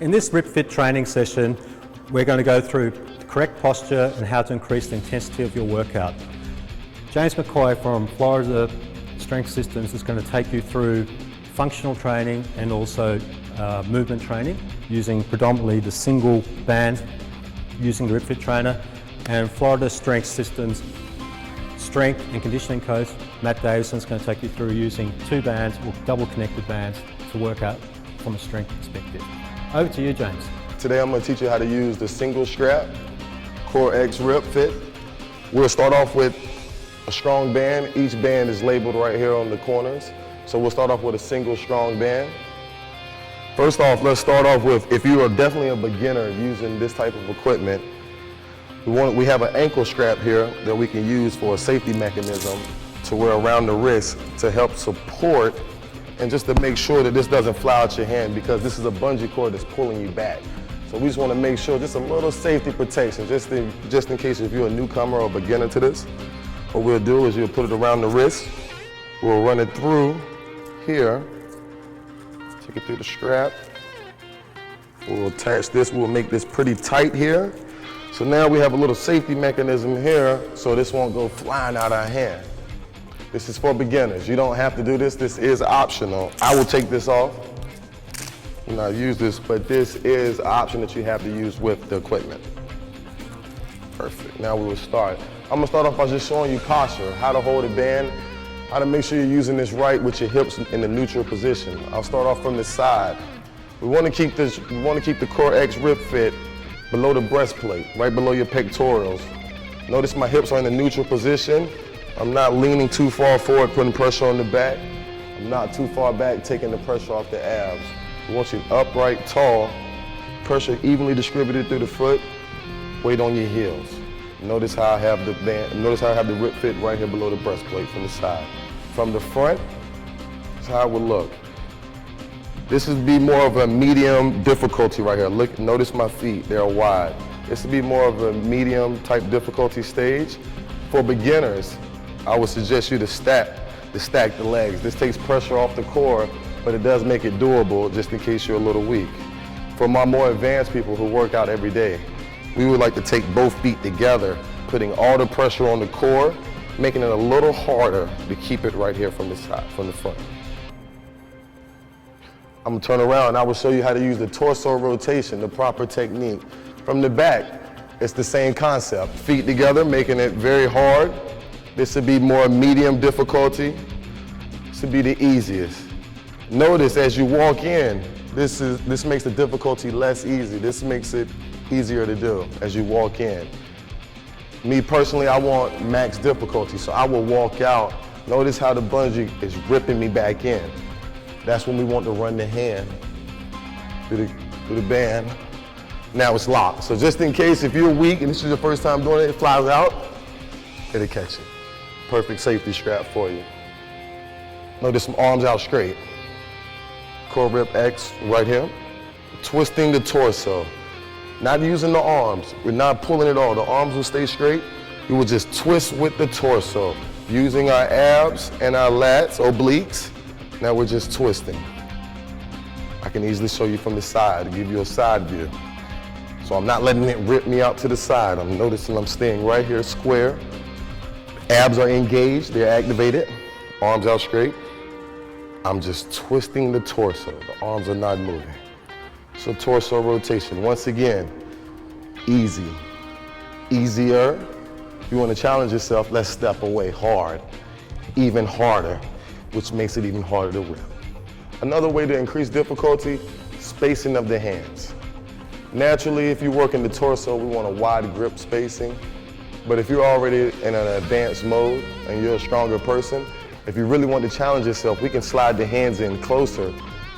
In this RipFit training session, we're going to go through the correct posture and how to increase the intensity of your workout. James McCoy from Florida Strength Systems is going to take you through functional training and also movement training using predominantly the single band using the RipFit trainer, and Florida Strength Systems strength and conditioning coach Matt Davison is going to take you through using two bands or double connected bands to work out from a strength perspective. Over to you, James. Today I'm going to teach you how to use the single strap CoreX RipFit. We'll start off with a strong band. Each band is labeled right here on the corners. So we'll start off with a single strong band. First off, let's start off with, if you are definitely a beginner using this type of equipment, we have an ankle strap here that we can use for a safety mechanism to wear around the wrist to help support and just to make sure that this doesn't fly out your hand, because this is a bungee cord that's pulling you back. So we just want to make sure, just a little safety protection, just in case if you're a newcomer or beginner to this. What we'll do is you'll put it around the wrist, we'll run it through here, take it through the strap, we'll attach this, we'll make this pretty tight here. So now we have a little safety mechanism here so this won't go flying out our hand. This is for beginners. You don't have to do this. This is optional. I will take this off and not use this, but this is an option that you have to use with the equipment. Perfect. Now we will start. I'm gonna start off by just showing you posture, how to hold a band, how to make sure you're using this right with your hips in the neutral position. I'll start off from the side. We want to keep the CoreX RipFit below the breastplate, right below your pectorals. Notice my hips are in the neutral position. I'm not leaning too far forward, putting pressure on the back. I'm not too far back, taking the pressure off the abs. We want you upright, tall, pressure evenly distributed through the foot, weight on your heels. Notice how I have the band, notice how I have the RipFit right here below the breastplate from the side. From the front, that's how it would look. This would be more of a medium difficulty right here. Look, notice my feet, they're wide. This would be more of a medium type difficulty stage. For beginners, I would suggest you to stack the legs. This takes pressure off the core, but it does make it doable just in case you're a little weak. For my more advanced people who work out every day, we would like to take both feet together, putting all the pressure on the core, making it a little harder to keep it right here from the side, from the front. I'm gonna turn around and I will show you how to use the torso rotation, the proper technique. From the back, it's the same concept. Feet together, making it very hard. This would be more medium difficulty. This would be the easiest. Notice as you walk in, this makes the difficulty less easy. This makes it easier to do as you walk in. Me personally, I want max difficulty, so I will walk out. Notice how the bungee is ripping me back in. That's when we want to run the hand through the band. Now it's locked. So just in case if you're weak and this is your first time doing it, it flies out, it'll catch it. Perfect safety strap for you. Notice some arms out straight. CoreX right here. Twisting the torso. Not using the arms. We're not pulling it all. The arms will stay straight. We will just twist with the torso. Using our abs and our lats, obliques. Now we're just twisting. I can easily show you from the side to give you a side view. So I'm not letting it rip me out to the side. I'm noticing I'm staying right here square. Abs are engaged, they're activated. Arms out straight. I'm just twisting the torso. The arms are not moving. So torso rotation, once again, easy, easier. If you want to challenge yourself, let's step away hard, even harder, which makes it even harder to rip. Another way to increase difficulty, spacing of the hands. Naturally, if you work in the torso, we want a wide grip spacing. But if you're already in an advanced mode and you're a stronger person, if you really want to challenge yourself, we can slide the hands in closer,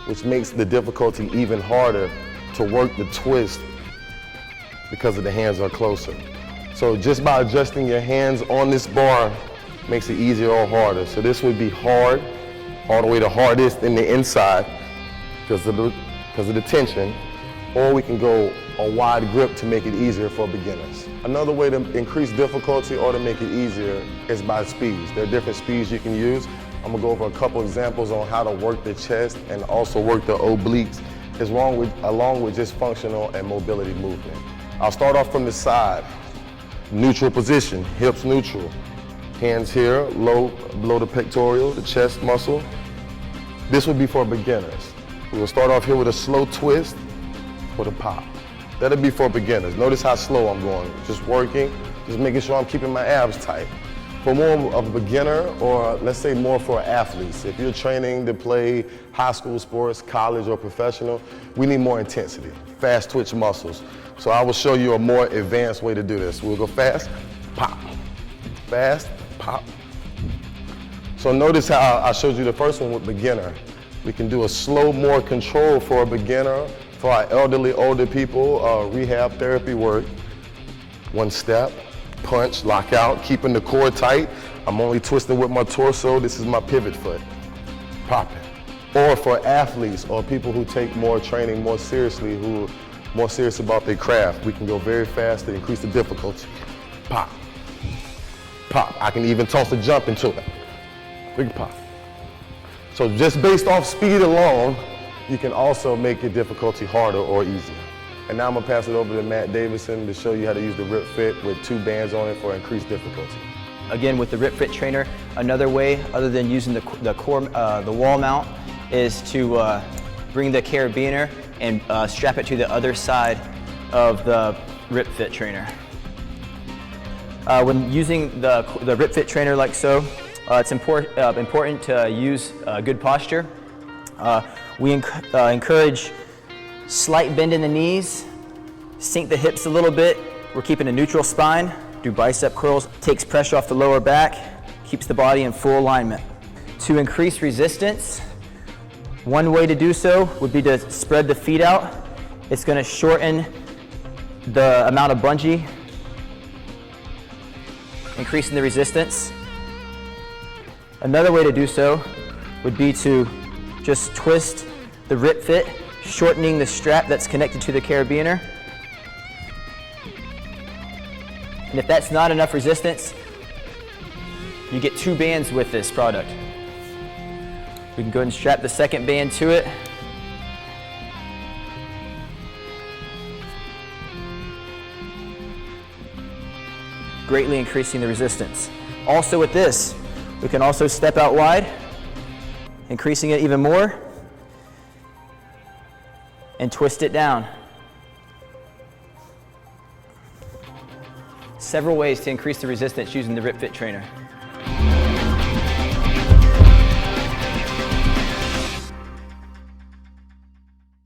which makes the difficulty even harder to work the twist because the hands are closer. So just by adjusting your hands on this bar makes it easier or harder. So this would be hard, all the way to hardest in the inside because of the tension, or we can go a wide grip to make it easier for beginners. Another way to increase difficulty or to make it easier is by speeds. There are different speeds you can use. I'm gonna go over a couple examples on how to work the chest and also work the obliques along with just functional and mobility movement. I'll start off from the side. Neutral position, hips neutral. Hands here, low, below the pectoral, the chest muscle. This would be for beginners. We will start off here with a slow twist with a pop. That'll be for beginners. Notice how slow I'm going. Just working, just making sure I'm keeping my abs tight. For more of a beginner, or let's say more for athletes, if you're training to play high school sports, college, or professional, we need more intensity, fast twitch muscles. So I will show you a more advanced way to do this. We'll go fast, pop, fast, pop. So notice how I showed you the first one with beginner. We can do a slow, more control for a beginner. For our elderly, older people, rehab therapy work. One step, punch, lock out, keeping the core tight. I'm only twisting with my torso. This is my pivot foot. Pop it. Or for athletes or people who take more training more seriously, who are more serious about their craft, we can go very fast to increase the difficulty. Pop. Pop. I can even toss a jump into it. Big pop. So just based off speed alone, you can also make your difficulty harder or easier. And now I'm gonna pass it over to Matt Davison to show you how to use the RipFit with 2 bands on it for increased difficulty. Again, with the RipFit trainer, another way other than using the wall mount is to bring the carabiner and strap it to the other side of the RipFit trainer. When using the RipFit trainer like so, it's important to use good posture. We encourage slight bend in the knees, sink the hips a little bit. We're keeping a neutral spine. Do bicep curls, takes pressure off the lower back, keeps the body in full alignment. To increase resistance, one way to do so would be to spread the feet out. It's going to shorten the amount of bungee, increasing the resistance. Another way to do so would be to just twist the RipFit, shortening the strap that's connected to the carabiner. And if that's not enough resistance, you get 2 bands with this product. We can go ahead and strap the second band to it. Greatly increasing the resistance. Also with this, we can also step out wide, increasing it even more, and twist it down. Several ways to increase the resistance using the RipFit trainer.